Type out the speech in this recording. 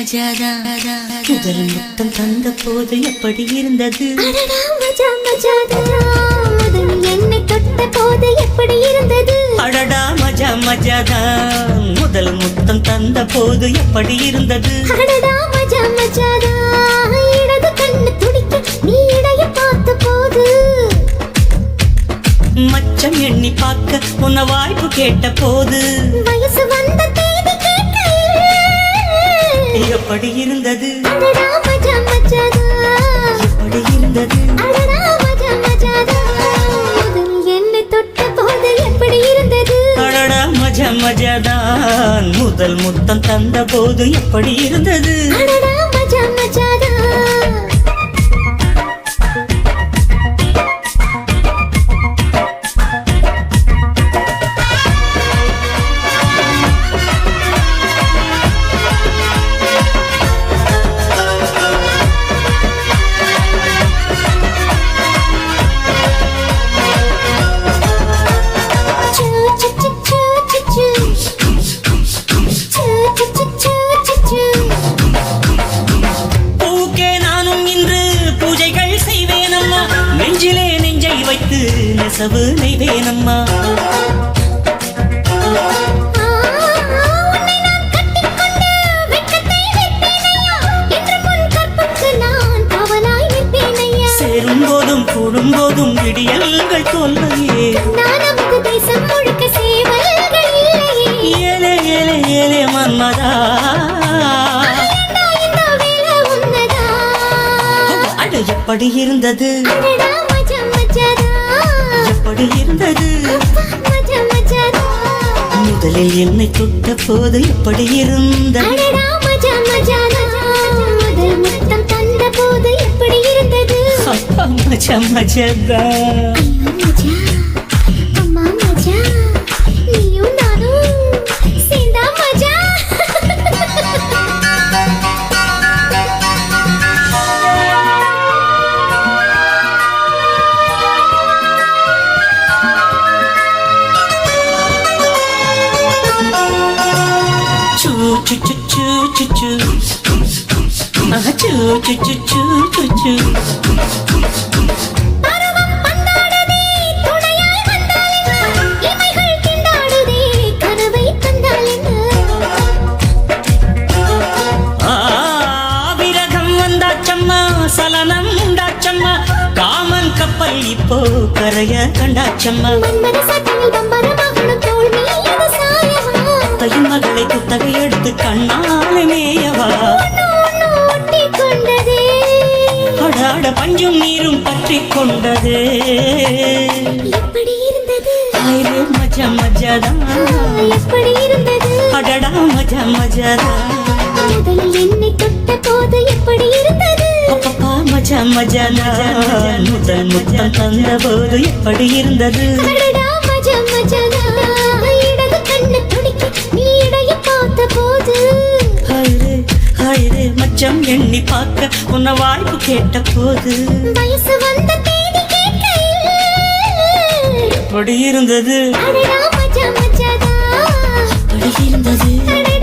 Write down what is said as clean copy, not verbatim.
முதல் முத்தம் தந்த போது எப்படி இருந்தது? என்னை தொட்ட போது எப்படி இருந்தது? அடடா மஜா மஜாதான். முதல் முத்தம் தந்த போது எப்படி இருந்தது? அடடா மஜா மஜாதான். இடது கண்ணு துடிக்க நீ இடைய பார்த்த போது மச்சம் எண்ணி பார்க்க உன்ன வாய்ப்பு கேட்ட போது வயசு வந்த தேதி கேட்கையில் எப்படி இருந்தது? அடடா மஜா மஜாதான். எப்படி இருந்தது? அடடா மஜா மஜாதான். முதல் என்னை தொட்ட போது எப்படி இருந்தது? அடடா மஜா மஜாதான். முதல் முத்தம் தந்த போது எப்படி இருந்தது? அடடா மஜா மஜாதான். பூக்கே நானும் இன்று பூஜைகள் செய்வேனம்மா. நெஞ்சிலே நெஞ்சை வைத்து நெசவு நெய்வேனம்மா. சேரும் போதும் கூடும் போதும் விடியல்கள் தொல்லையே. ஏலே ஏலே ஏலே மன்மதா. அட எப்படி இருந்தது? எப்படி இருந்தது? முதலில் என்னை தொட்ட போது எப்படி இருந்தது? அப்பா மஜா மஜாதா. Choo choo choo choo choo choo. Ah choo choo choo choo choo choo. விரகம் வந்தாச்சம்மா சலனம் உண்டாச்சம்மா. காமன் கப்பல் இப்போ கரைய கண்டாச்சம்மா. தையும் மகளை குத்தகை எடுத்து கண்ணாலே மேயவா. அடாட பஞ்சும் நீரும் பற்றி கொண்டது. ஆயிரே மஜா மஜாதான். அடடா மஜா மஜாதான். என்னை தொட்ட போது எப்படி இருந்தது? அப்பப்பா மஜா மஜாதான். முதல் முத்தம் தந்த போது எப்படி இருந்தது? அடடா மஜா மஜாதான். இடது கண்ணு துடிக்க நீ இடைய பார்த்த போது ஹைரே ஹைரே மச்சம் எண்ணி பார்க்க உன்ன வாய்ப்பு கேட்ட போது வயசு வந்த தேதி கேட்கையில் எப்படி இருந்தது? அடடா மஜா மஜாதான். எப்படி இருந்தது? அடடா